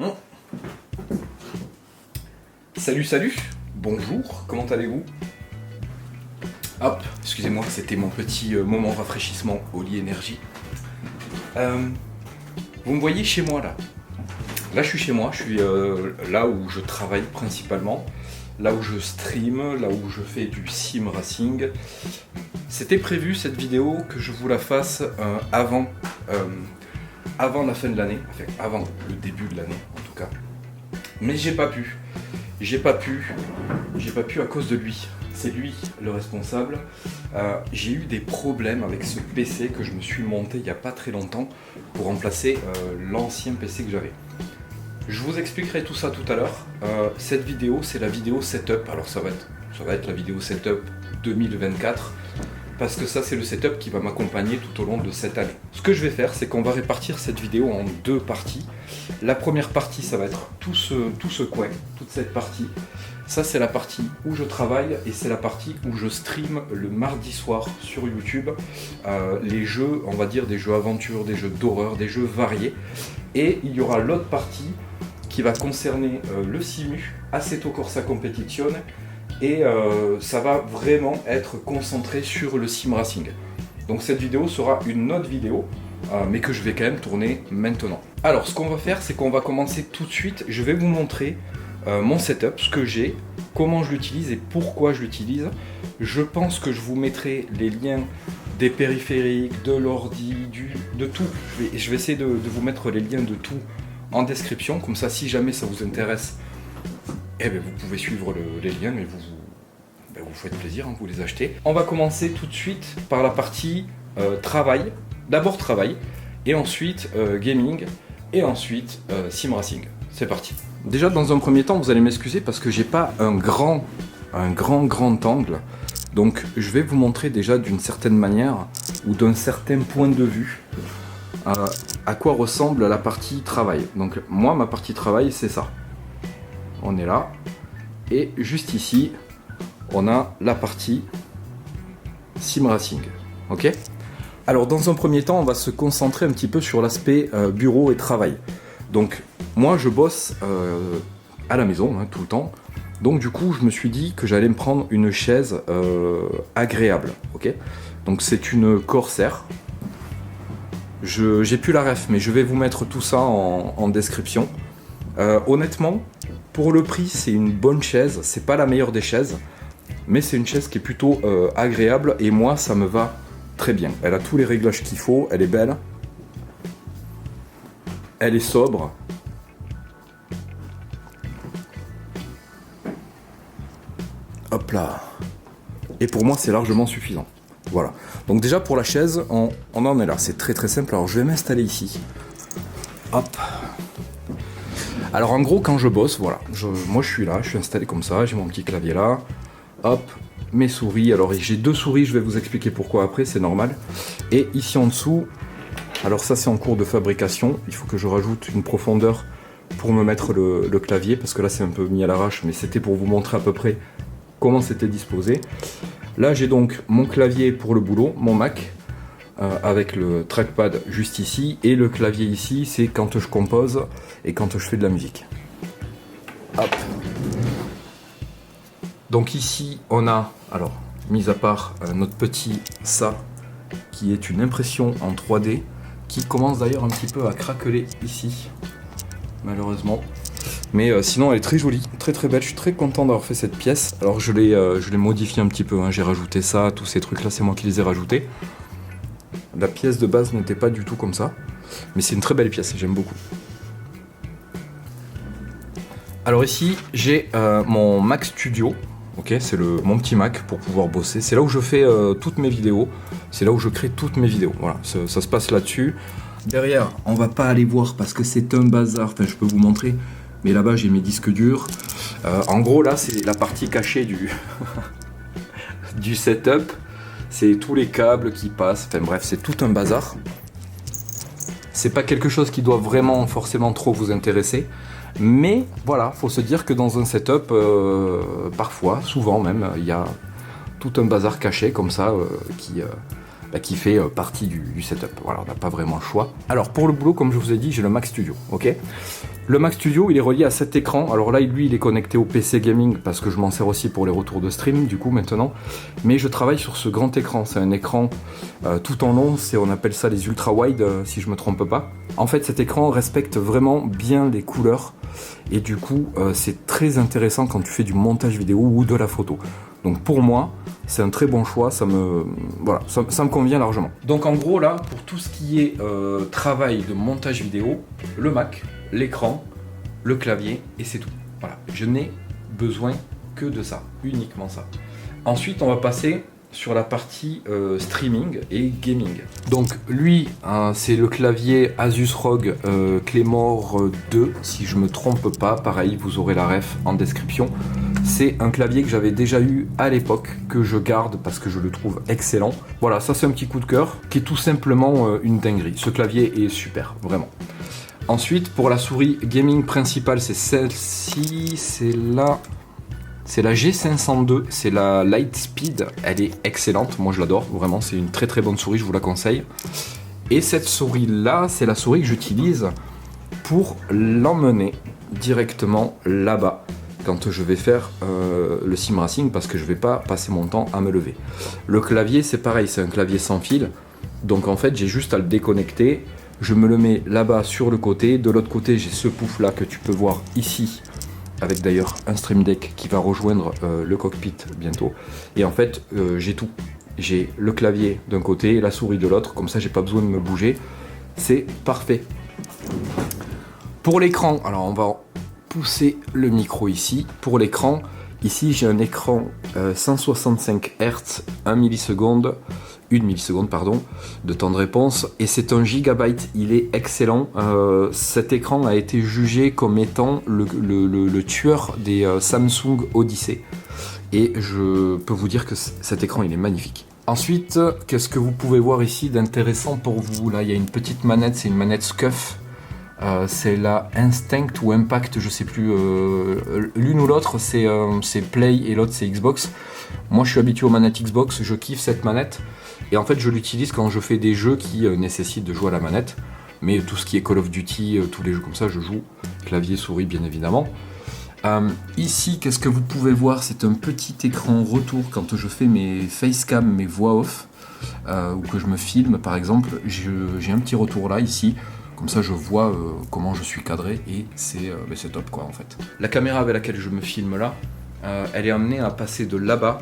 Hein. Salut, salut, bonjour, comment allez-vous? Hop, excusez-moi, c'était mon petit moment rafraîchissement au lit énergie. Vous me voyez chez moi là? Là je suis chez moi, je suis là où je travaille principalement, là où je stream, là où je fais du sim racing. C'était prévu cette vidéo que je vous la fasse avant la fin de l'année, enfin avant le début de l'année en tout cas. Mais j'ai pas pu à cause de lui. C'est lui le responsable. J'ai eu des problèmes avec ce PC que je me suis monté il n'y a pas très longtemps pour remplacer l'ancien PC que j'avais. Je vous expliquerai tout ça tout à l'heure. Cette vidéo, c'est la vidéo setup. Alors ça va être la vidéo setup 2024. Parce que ça, c'est le setup qui va m'accompagner tout au long de cette année. Ce que je vais faire, c'est qu'on va répartir cette vidéo en deux parties. La première partie, ça va être tout ce coin, toute cette partie. Ça, c'est la partie où je travaille et c'est la partie où je stream le mardi soir sur YouTube. Les jeux, on va dire des jeux aventure, des jeux d'horreur, des jeux variés. Et il y aura l'autre partie qui va concerner le Simu, Assetto Corsa Competition. Et ça va vraiment être concentré sur le sim racing. Donc cette vidéo sera une autre vidéo, mais que je vais quand même tourner maintenant. Alors ce qu'on va faire, c'est qu'on va commencer tout de suite. Je vais vous montrer mon setup, ce que j'ai, comment je l'utilise et pourquoi je l'utilise. Je pense que je vous mettrai les liens des périphériques, de l'ordi, de tout. Je vais essayer de vous mettre les liens de tout en description, comme ça si jamais ça vous intéresse, eh bien, vous pouvez suivre les liens et vous faites plaisir, hein, vous les achetez. On va commencer tout de suite par la partie travail. D'abord travail, et ensuite gaming, et ensuite sim racing. C'est parti. Déjà dans un premier temps, vous allez m'excuser parce que j'ai pas un grand angle. Donc je vais vous montrer déjà d'une certaine manière ou d'un certain point de vue à quoi ressemble la partie travail. Donc moi, ma partie travail, c'est ça. On est là, et juste ici, on a la partie sim racing. Ok ? Alors dans un premier temps, on va se concentrer un petit peu sur l'aspect bureau et travail. Donc moi, je bosse à la maison, hein, tout le temps. Donc du coup, je me suis dit que j'allais me prendre une chaise agréable. Ok ? Donc c'est une Corsair. J'ai plus la ref, mais je vais vous mettre tout ça en description. Honnêtement, pour le prix, c'est une bonne chaise. C'est pas la meilleure des chaises, mais c'est une chaise qui est plutôt agréable et moi, ça me va très bien. Elle a tous les réglages qu'il faut, elle est belle, elle est sobre. Hop là. Et pour moi, c'est largement suffisant. Voilà. Donc déjà pour la chaise, on en est là. C'est très simple. Alors je vais m'installer ici. Hop. Alors en gros, quand je bosse, voilà, moi je suis là, je suis installé comme ça, j'ai mon petit clavier là, hop, mes souris, alors j'ai deux souris, je vais vous expliquer pourquoi après, c'est normal. Et ici en dessous, alors ça c'est en cours de fabrication, il faut que je rajoute une profondeur pour me mettre le clavier, parce que là c'est un peu mis à l'arrache, mais c'était pour vous montrer à peu près comment c'était disposé. Là j'ai donc mon clavier pour le boulot, mon Mac, avec le trackpad juste ici, et le clavier ici, c'est quand je compose et quand je fais de la musique. Hop. Donc ici, on a, alors, mis à part notre petit ça, qui est une impression en 3D, qui commence d'ailleurs un petit peu à craqueler ici, malheureusement. Mais sinon, elle est très jolie, très belle. Je suis très content d'avoir fait cette pièce. Alors, je l'ai modifié un petit peu, hein. J'ai rajouté ça, tous ces trucs-là, c'est moi qui les ai rajoutés. La pièce de base n'était pas du tout comme ça, mais c'est une très belle pièce, j'aime beaucoup. Alors ici, j'ai mon Mac Studio, ok, c'est mon petit Mac pour pouvoir bosser. C'est là où je fais toutes mes vidéos, c'est là où je crée toutes mes vidéos. Voilà, ça se passe là-dessus. Derrière, on va pas aller voir parce que c'est un bazar, enfin je peux vous montrer, mais là-bas j'ai mes disques durs. En gros, là, c'est la partie cachée du setup. C'est tous les câbles qui passent, enfin bref, c'est tout un bazar. C'est pas quelque chose qui doit vraiment forcément trop vous intéresser, mais voilà, faut se dire que dans un setup, parfois, souvent même, il y a tout un bazar caché comme ça qui fait partie du setup. Voilà, on n'a pas vraiment le choix. Alors pour le boulot, comme je vous ai dit, j'ai le Mac Studio, ok. Le Mac Studio, il est relié à cet écran. Alors là, lui, il est connecté au PC gaming parce que je m'en sers aussi pour les retours de stream, du coup, maintenant. Mais je travaille sur ce grand écran. C'est un écran tout en long. On appelle ça les ultra-wide, si je me trompe pas. En fait, cet écran respecte vraiment bien les couleurs. Et du coup, c'est très intéressant quand tu fais du montage vidéo ou de la photo. Donc pour moi, c'est un très bon choix, ça me convient largement. Donc en gros là, pour tout ce qui est travail de montage vidéo, le Mac, l'écran, le clavier et c'est tout. Voilà, je n'ai besoin que de ça, uniquement ça. Ensuite, on va passer sur la partie streaming et gaming. Donc lui, c'est le clavier Asus ROG Claymore 2, si je me trompe pas. Pareil, vous aurez la ref en description. C'est un clavier que j'avais déjà eu à l'époque, que je garde parce que je le trouve excellent. Voilà, ça c'est un petit coup de cœur, qui est tout simplement une dinguerie. Ce clavier est super, vraiment. Ensuite, pour la souris gaming principale, c'est celle-ci, c'est la G502, c'est la Lightspeed, elle est excellente, moi je l'adore, vraiment, c'est une très très bonne souris, je vous la conseille. Et cette souris-là, c'est la souris que j'utilise pour l'emmener directement là-bas, quand je vais faire le sim racing, parce que je vais pas passer mon temps à me lever. Le clavier, c'est pareil, c'est un clavier sans fil, donc en fait j'ai juste à le déconnecter, je me le mets là-bas sur le côté, de l'autre côté j'ai ce pouf-là que tu peux voir ici, avec d'ailleurs un Stream Deck qui va rejoindre le cockpit bientôt. Et en fait, j'ai tout. J'ai le clavier d'un côté et la souris de l'autre, comme ça j'ai pas besoin de me bouger. C'est parfait. Pour l'écran, alors on va pousser le micro ici. Pour l'écran, ici j'ai un écran 165 Hz, 1 milliseconde, de temps de réponse, et c'est un gigabyte, il est excellent. Cet écran a été jugé comme étant le tueur des Samsung Odyssey, et je peux vous dire que cet écran il est magnifique. Ensuite, qu'est-ce que vous pouvez voir ici d'intéressant pour vous? Là il y a une petite manette, c'est une manette SCUF. C'est la Instinct ou Impact, je sais plus, l'une ou l'autre c'est Play et l'autre c'est Xbox. Moi je suis habitué aux manettes Xbox, je kiffe cette manette et en fait je l'utilise quand je fais des jeux qui nécessitent de jouer à la manette, mais tout ce qui est Call of Duty, tous les jeux comme ça je joue clavier souris bien évidemment. Ici qu'est-ce que vous pouvez voir, c'est un petit écran retour quand je fais mes facecam, mes voix off ou que je me filme par exemple, j'ai un petit retour là ici. Comme ça je vois comment je suis cadré et c'est top quoi en fait. La caméra avec laquelle je me filme là, elle est amenée à passer de là-bas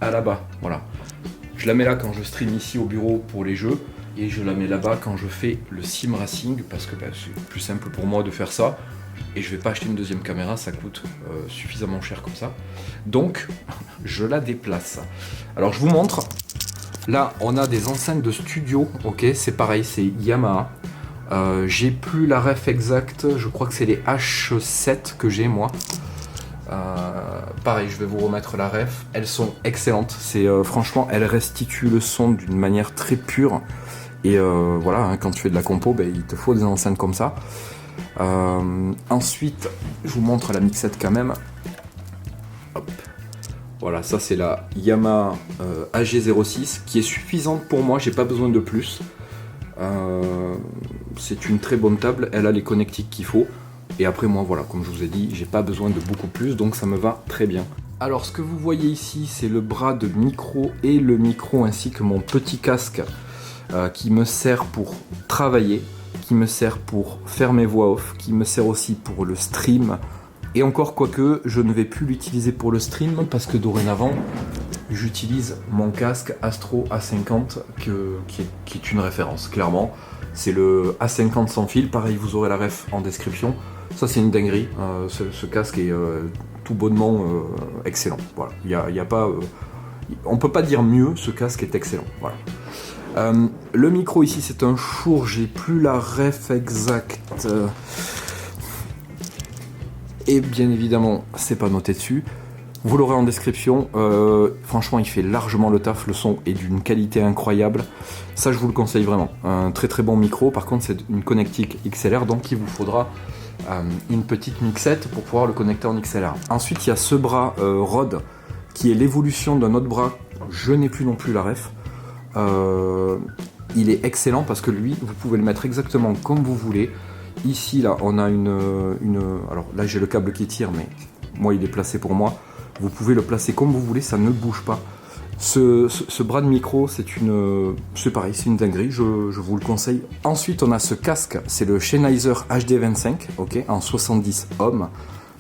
à là-bas, voilà. Je la mets là quand je stream ici au bureau pour les jeux et je la mets là-bas quand je fais le sim racing parce que c'est plus simple pour moi de faire ça et je vais pas acheter une deuxième caméra, ça coûte suffisamment cher comme ça. Donc je la déplace. Alors je vous montre, là on a des enceintes de studio, ok, c'est pareil, c'est Yamaha. J'ai plus la ref exacte, je crois que c'est les H7 que j'ai moi. Pareil, je vais vous remettre la ref. Elles sont excellentes. Franchement, elles restituent le son d'une manière très pure. Et voilà, hein, quand tu fais de la compo, il te faut des enceintes comme ça. Ensuite, je vous montre la mixette quand même. Hop. Voilà, ça c'est la Yamaha AG06 qui est suffisante pour moi. J'ai pas besoin de plus. C'est une très bonne table, elle a les connectiques qu'il faut et après moi voilà, comme je vous ai dit, j'ai pas besoin de beaucoup plus donc ça me va très bien. Alors ce que vous voyez ici c'est le bras de micro et le micro ainsi que mon petit casque qui me sert pour travailler, qui me sert pour faire mes voix off, qui me sert aussi pour le stream et encore quoique je ne vais plus l'utiliser pour le stream parce que dorénavant j'utilise mon casque Astro A50 qui est une référence, clairement. C'est le A50 sans fil, pareil vous aurez la ref en description. Ça c'est une dinguerie, ce casque est tout bonnement excellent. Voilà, y a pas, on peut pas dire mieux, ce casque est excellent. Voilà. Le micro ici c'est un Shure, j'ai plus la ref exacte. Et bien évidemment c'est pas noté dessus. Vous l'aurez en description, franchement il fait largement le taf, le son est d'une qualité incroyable, ça je vous le conseille vraiment. Un très très bon micro, par contre c'est une connectique XLR donc il vous faudra une petite mixette pour pouvoir le connecter en XLR. Ensuite il y a ce bras Rode qui est l'évolution d'un autre bras, je n'ai plus non plus la ref, il est excellent parce que lui, vous pouvez le mettre exactement comme vous voulez. Ici, là, on a alors là, j'ai le câble qui tire, mais moi, il est placé pour moi. Vous pouvez le placer comme vous voulez, ça ne bouge pas. Ce bras de micro, c'est pareil, c'est une dinguerie, je vous le conseille. Ensuite, on a ce casque, c'est le Sennheiser HD25, ok, en 70 ohms.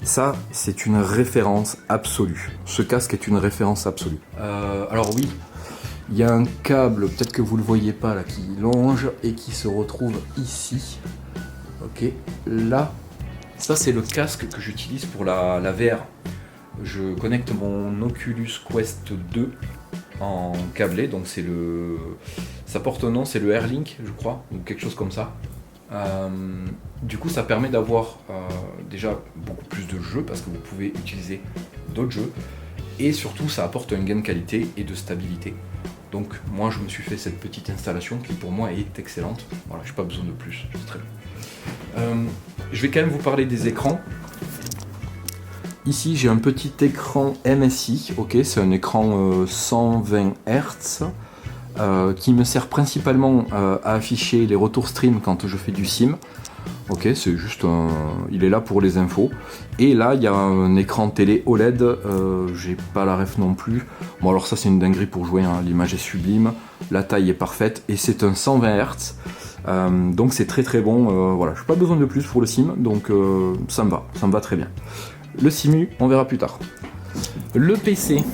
Ça, c'est une référence absolue. Ce casque est une référence absolue. Alors oui, il y a un câble, peut-être que vous ne le voyez pas là, qui longe et qui se retrouve ici. Ok, là, ça c'est le casque que j'utilise pour la VR. Je connecte mon Oculus Quest 2 en câblé, donc ça porte un nom, c'est le Airlink, je crois, ou quelque chose comme ça. Du coup, ça permet d'avoir déjà beaucoup plus de jeux parce que vous pouvez utiliser d'autres jeux, et surtout, ça apporte un gain de qualité et de stabilité. Donc, moi, je me suis fait cette petite installation qui, pour moi, est excellente. Voilà, j'ai pas besoin de plus, c'est très bien. Je vais quand même vous parler des écrans. Ici, j'ai un petit écran MSI, ok, c'est un écran 120 Hz qui me sert principalement à afficher les retours stream quand je fais du sim. Ok, c'est juste il est là pour les infos. Et là, il y a un écran télé OLED, j'ai pas la ref non plus. Bon, alors ça, c'est une dinguerie pour jouer, hein. L'image est sublime, la taille est parfaite et c'est un 120 Hz. Donc c'est très très bon. Voilà, je n'ai pas besoin de plus pour le sim, donc ça me va très bien. Le simu, on verra plus tard. Le PC.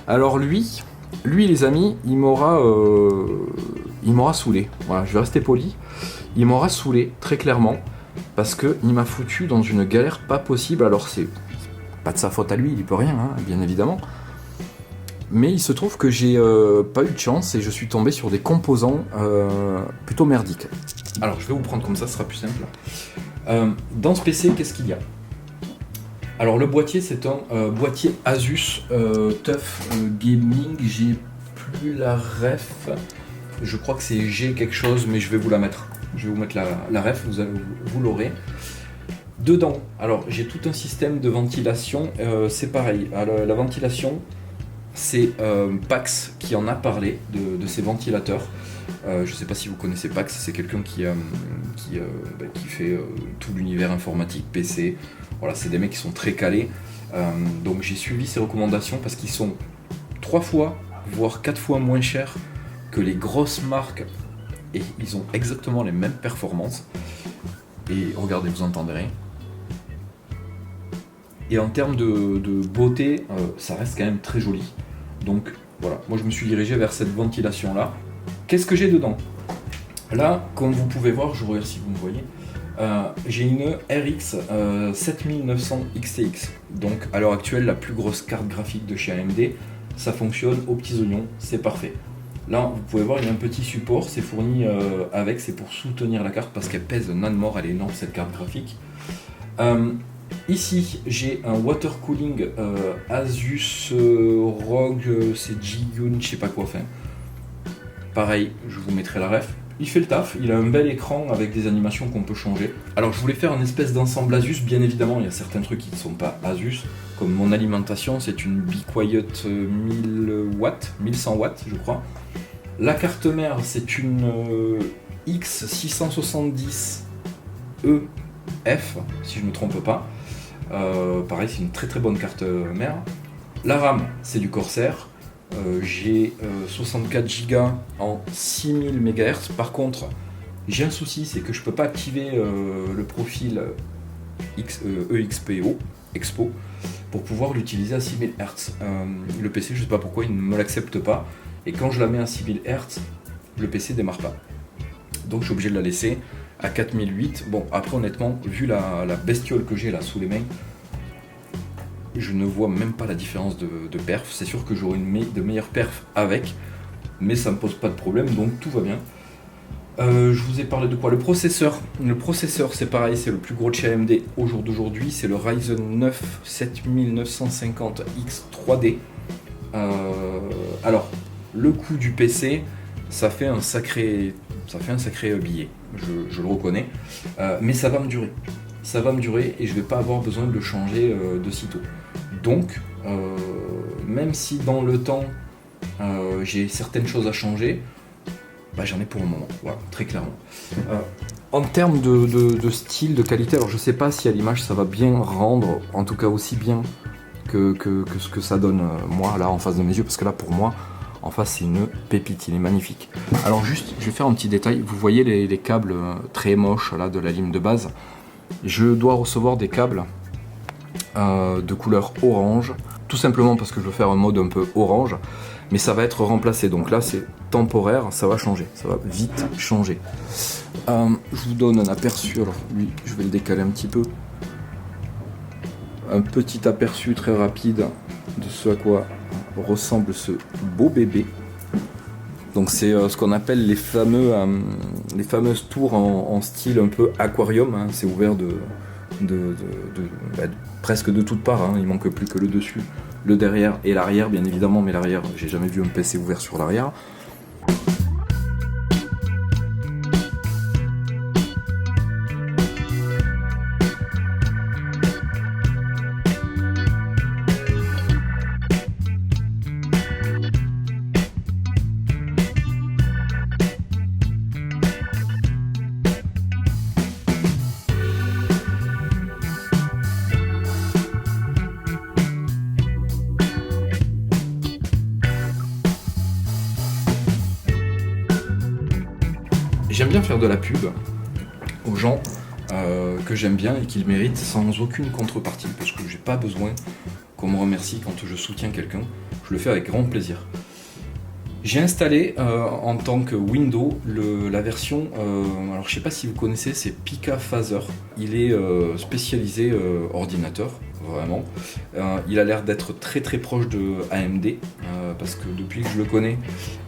Alors lui les amis, il m'aura saoulé. Voilà, je vais rester poli. Il m'aura saoulé, très clairement, parce qu'il m'a foutu dans une galère pas possible. Alors c'est pas de sa faute à lui, il y peut rien, hein, bien évidemment. Mais il se trouve que j'ai pas eu de chance et je suis tombé sur des composants plutôt merdiques. Alors je vais vous prendre comme ça, ce sera plus simple. Dans ce PC, qu'est-ce qu'il y a ? Alors le boîtier, c'est un boîtier Asus TUF Gaming, j'ai plus la ref, je crois que c'est G quelque chose, mais je vais vous la mettre. Je vais vous mettre la ref, vous l'aurez. Dedans, alors j'ai tout un système de ventilation, c'est pareil, alors, la ventilation, c'est Pax qui en a parlé de ces ventilateurs. Je ne sais pas si vous connaissez Pax, c'est quelqu'un qui fait tout l'univers informatique, PC. Voilà, c'est des mecs qui sont très calés. Donc j'ai suivi ces recommandations parce qu'ils sont 3 fois, voire 4 fois moins chers que les grosses marques. Et ils ont exactement les mêmes performances. Et regardez, vous entendrez. Et en termes de beauté, ça reste quand même très joli. Donc voilà, moi je me suis dirigé vers cette ventilation là. Qu'est-ce que j'ai dedans ? Là, comme vous pouvez voir, je regarde si vous me voyez, j'ai une RX 7900 XTX. Donc à l'heure actuelle, la plus grosse carte graphique de chez AMD. Ça fonctionne aux petits oignons, c'est parfait. Là, vous pouvez voir, il y a un petit support, c'est fourni avec, c'est pour soutenir la carte parce qu'elle pèse un âne mort, elle est énorme cette carte graphique. Ici, j'ai un water cooling Asus ROG, c'est Jigun, je sais pas quoi faire. Pareil, je vous mettrai la ref. Il fait le taf, il a un bel écran avec des animations qu'on peut changer. Alors je voulais faire une espèce d'ensemble Asus, bien évidemment, il y a certains trucs qui ne sont pas Asus. Comme mon alimentation, c'est une Be Quiet 1000 watts, 1100 watts je crois. La carte mère, c'est une X670EF, si je ne me trompe pas. Pareil, c'est une très très bonne carte mère. La RAM, c'est du Corsair. J'ai 64 Go en 6000 MHz. Par contre, j'ai un souci, c'est que je peux pas activer le profil Expo pour pouvoir l'utiliser à 6000 Hz. Le PC, je sais pas pourquoi, il ne me l'accepte pas. Et quand je la mets à 6000 Hz, le PC démarre pas. Donc je suis obligé de la laisser à 4008. Bon, après honnêtement, vu la bestiole que j'ai là sous les mains, je ne vois même pas la différence de perf. C'est sûr que j'aurai de meilleures perfs avec, mais ça me pose pas de problème, donc tout va bien. Je vous ai parlé de quoi ? Le processeur, c'est pareil, c'est le plus gros de chez AMD au jour d'aujourd'hui, c'est le Ryzen 9 7950X 3D. Alors, le coût du PC, ça fait un sacré billet, je le reconnais, mais ça va me durer. Ça va me durer et je vais pas avoir besoin de le changer de sitôt. Donc, même si dans le temps, j'ai certaines choses à changer, bah, j'en ai pour le moment, voilà, très clairement. En termes de style, de qualité, alors je sais pas si à l'image ça va bien rendre, en tout cas aussi bien que ce que ça donne moi là en face de mes yeux, parce que là pour moi en face c'est une pépite, il est magnifique. Alors juste, je vais faire un petit détail, vous voyez les câbles très moches là de la ligne de base, je dois recevoir des câbles de couleur orange, tout simplement parce que je veux faire un mode un peu orange, mais ça va être remplacé, donc là c'est temporaire, ça va changer, ça va vite changer. Je vous donne un aperçu, alors lui je vais le décaler un petit peu, un petit aperçu très rapide de ce à quoi ressemble ce beau bébé. Donc c'est ce qu'on appelle les fameuses tours en style un peu aquarium, hein. C'est ouvert presque de toutes parts, hein. Il manque plus que le dessus, le derrière et l'arrière bien évidemment, mais l'arrière, j'ai jamais vu un PC ouvert sur l'arrière. J'aime bien faire de la pub aux gens que j'aime bien et qu'ils méritent sans aucune contrepartie, parce que j'ai pas besoin qu'on me remercie quand je soutiens quelqu'un, je le fais avec grand plaisir. J'ai installé en tant que window la version, alors je sais pas si vous connaissez, c'est Pika Phaser. Il est spécialisé ordinateur, vraiment. Il a l'air d'être très très proche de AMD, parce que depuis que je le connais,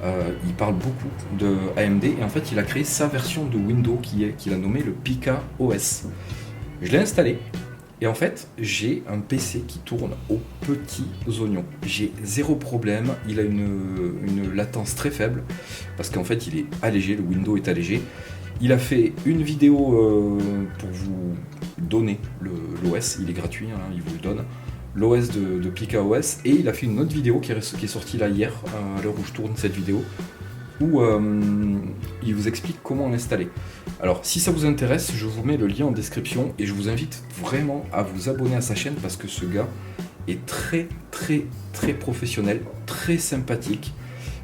il parle beaucoup de AMD, et en fait il a créé sa version de Windows qu'il a nommé le Pika OS. Je l'ai installé. Et en fait, j'ai un PC qui tourne aux petits oignons. J'ai zéro problème, il a une latence très faible, parce qu'en fait il est allégé, le Windows est allégé. Il a fait une vidéo pour vous donner l'OS, il est gratuit, hein, il vous le donne, l'OS de Pika OS, et il a fait une autre vidéo qui est sortie là hier, à l'heure où je tourne cette vidéo, où il vous explique comment l'installer. Alors si ça vous intéresse, je vous mets le lien en description et je vous invite vraiment à vous abonner à sa chaîne, parce que ce gars est très très très professionnel, très sympathique.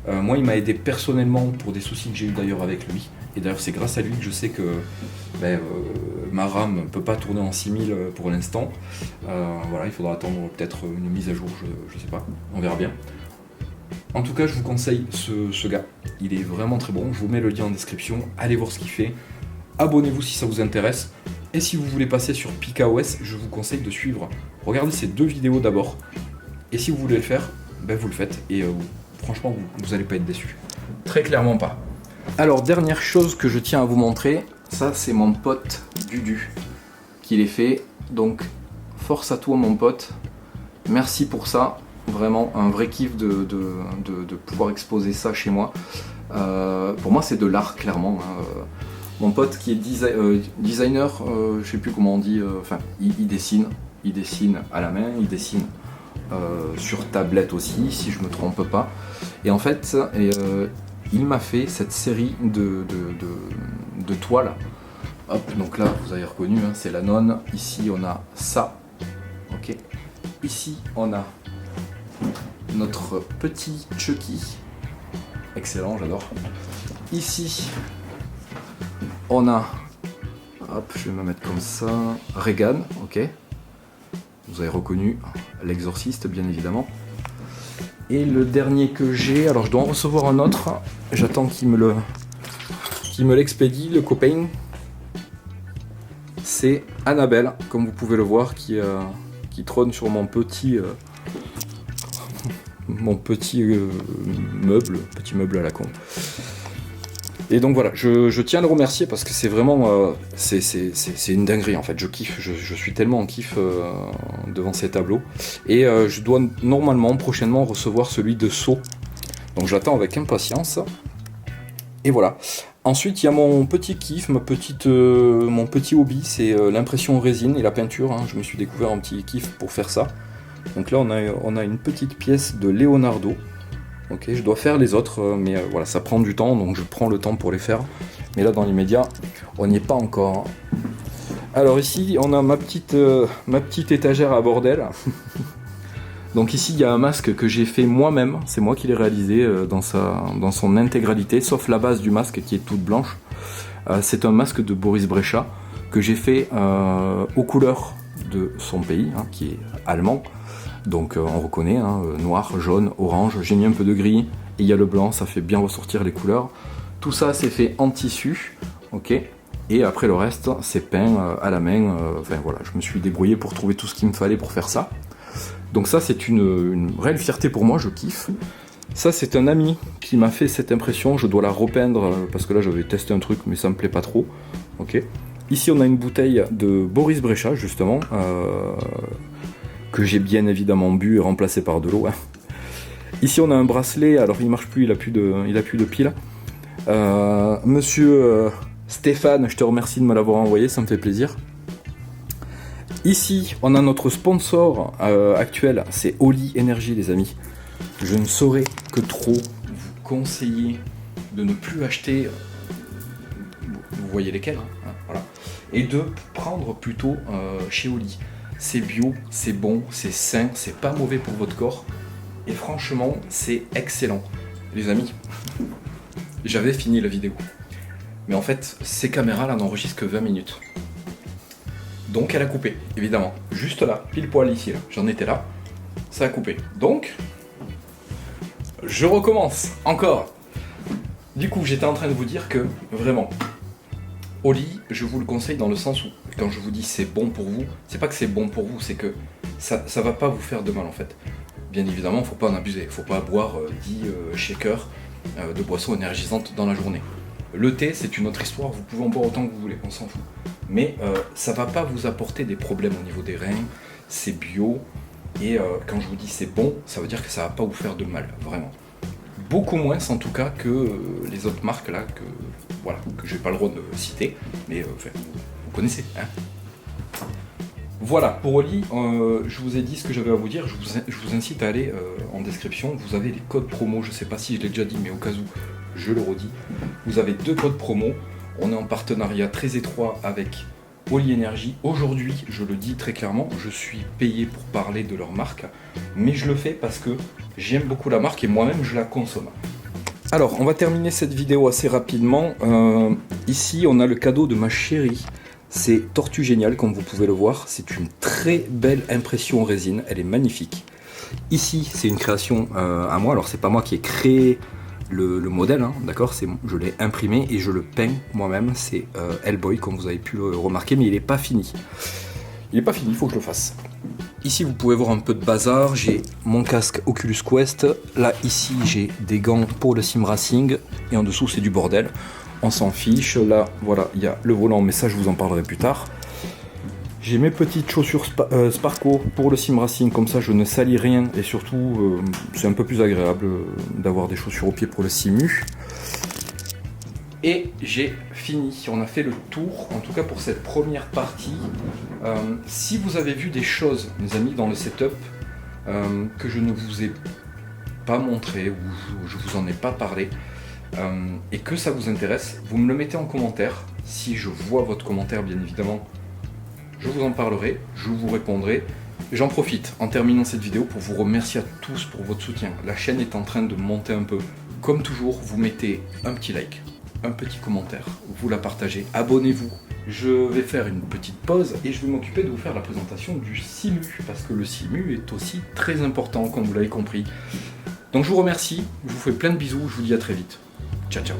Moi il m'a aidé personnellement pour des soucis que j'ai eu d'ailleurs avec lui, et d'ailleurs c'est grâce à lui que je sais que ma RAM ne peut pas tourner en 6000 pour l'instant. Voilà, il faudra attendre peut-être une mise à jour, je sais pas, on verra bien. En tout cas, je vous conseille ce gars, il est vraiment très bon, je vous mets le lien en description, allez voir ce qu'il fait, abonnez-vous si ça vous intéresse, et si vous voulez passer sur Pika OS, je vous conseille de suivre, regardez ces deux vidéos d'abord, et si vous voulez le faire, vous le faites, et franchement, vous n'allez pas être déçus. Très clairement pas. Alors, dernière chose que je tiens à vous montrer, ça c'est mon pote Dudu qui l'ait fait, donc force à toi mon pote, merci pour ça. Vraiment un vrai kiff de pouvoir exposer ça chez moi. Pour moi c'est de l'art clairement. Mon pote qui est designer, je sais plus comment on dit, enfin il dessine à la main, il dessine sur tablette aussi si je me trompe pas. Et en fait il m'a fait cette série de toiles. Hop, donc là vous avez reconnu, hein, c'est la nonne. Ici on a ça, ok. Ici on a notre petit Chucky, excellent, j'adore. Ici, on a, hop, je vais me mettre comme ça, Regan, ok. Vous avez reconnu l'exorciste, bien évidemment. Et le dernier que j'ai, alors je dois en recevoir un autre, j'attends qu'il me l'expédie, le copain. C'est Annabelle, comme vous pouvez le voir, qui trône sur mon petit meuble à la con. Et donc voilà, je tiens à le remercier parce que c'est vraiment c'est une dinguerie en fait, je kiffe, je suis tellement en kiff devant ces tableaux. Et je dois normalement prochainement recevoir celui de Sceaux, donc j'attends avec impatience. Et voilà. Ensuite il y a mon petit kiff, mon petit hobby, c'est l'impression résine et la peinture, hein. Je me suis découvert un petit kiff pour faire ça. Donc là on a une petite pièce de Leonardo, Ok, je dois faire les autres, mais voilà, ça prend du temps, donc je prends le temps pour les faire. Mais là, dans l'immédiat, on n'y est pas encore. Alors ici, on a ma petite étagère à bordel. Donc ici, il y a un masque que j'ai fait moi-même. C'est moi qui l'ai réalisé dans son intégralité, sauf la base du masque qui est toute blanche. C'est un masque de Boris Brejcha que j'ai fait aux couleurs de son pays, hein, qui est allemand. Donc on reconnaît, hein, noir, jaune, orange. J'ai mis un peu de gris et il y a le blanc, ça fait bien ressortir les couleurs. Tout ça, c'est fait en tissu, ok. Et après le reste, c'est peint à la main. Enfin voilà, je me suis débrouillé pour trouver tout ce qu'il me fallait pour faire ça. Donc ça, c'est une réelle fierté pour moi, je kiffe. Ça, c'est un ami qui m'a fait cette impression. Je dois la repeindre parce que là, j'avais testé un truc, mais ça me plaît pas trop. Ok. Ici, on a une bouteille de Boris Brejcha, justement, que j'ai bien évidemment bu et remplacé par de l'eau. Hein. Ici, on a un bracelet. Alors, il marche plus, il a plus de pile. Monsieur Stéphane, je te remercie de me l'avoir envoyé, ça me fait plaisir. Ici, on a notre sponsor actuel, c'est Oli Energy, les amis. Je ne saurais que trop vous conseiller de ne plus acheter, vous voyez lesquels, hein, voilà, et de prendre plutôt chez Oli. C'est bio, c'est bon, c'est sain, c'est pas mauvais pour votre corps, et franchement, c'est excellent. Les amis, j'avais fini la vidéo, mais en fait, ces caméras là n'enregistrent que 20 minutes. Donc elle a coupé, évidemment. Juste là, pile poil ici, là. J'en étais là. Ça a coupé. Donc, je recommence, encore. Du coup, j'étais en train de vous dire que, vraiment, Oli, je vous le conseille dans le sens où, quand je vous dis c'est bon pour vous, c'est pas que c'est bon pour vous, c'est que ça va pas vous faire de mal, en fait. Bien évidemment, faut pas en abuser. Faut pas boire 10 shakers de boissons énergisantes dans la journée. Le thé, c'est une autre histoire. Vous pouvez en boire autant que vous voulez, on s'en fout. Mais ça va pas vous apporter des problèmes au niveau des reins, c'est bio, et quand je vous dis c'est bon, ça veut dire que ça va pas vous faire de mal, vraiment. Beaucoup moins en tout cas que les autres marques là, que j'ai pas le droit de citer, mais enfin, vous connaissez, hein. Voilà, pour Oli, je vous ai dit ce que j'avais à vous dire, je vous incite à aller en description, vous avez les codes promo, je sais pas si je l'ai déjà dit, mais au cas où, je le redis, vous avez 2 codes promo. On est en partenariat très étroit avec Oli Energy. Aujourd'hui, je le dis très clairement, je suis payé pour parler de leur marque, mais je le fais parce que j'aime beaucoup la marque et moi-même je la consomme. Alors, on va terminer cette vidéo assez rapidement. Ici, on a le cadeau de ma chérie. C'est Tortue Géniale, comme vous pouvez le voir. C'est une très belle impression en résine, elle est magnifique. Ici, c'est une création à moi. Alors, c'est pas moi qui ai créé le modèle, hein, d'accord, je l'ai imprimé et je le peins moi-même, c'est Hellboy comme vous avez pu le remarquer, mais il n'est pas fini. Il n'est pas fini, il faut que je le fasse. Ici vous pouvez voir un peu de bazar, j'ai mon casque Oculus Quest, là ici j'ai des gants pour le sim racing, et en dessous c'est du bordel, on s'en fiche, là voilà, il y a le volant, mais ça je vous en parlerai plus tard. J'ai mes petites chaussures Sparco pour le sim racing, comme ça je ne salis rien et surtout c'est un peu plus agréable d'avoir des chaussures au pied pour le simu. Et j'ai fini, on a fait le tour, en tout cas pour cette première partie. Si vous avez vu des choses, mes amis, dans le setup que je ne vous ai pas montré ou je vous en ai pas parlé et que ça vous intéresse, vous me le mettez en commentaire. Si je vois votre commentaire, bien évidemment, je vous en parlerai, je vous répondrai. J'en profite en terminant cette vidéo pour vous remercier à tous pour votre soutien. La chaîne est en train de monter un peu. Comme toujours, vous mettez un petit like, un petit commentaire, vous la partagez, abonnez-vous. Je vais faire une petite pause et je vais m'occuper de vous faire la présentation du Simu, parce que le Simu est aussi très important, comme vous l'avez compris. Donc je vous remercie, je vous fais plein de bisous, je vous dis à très vite. Ciao ciao.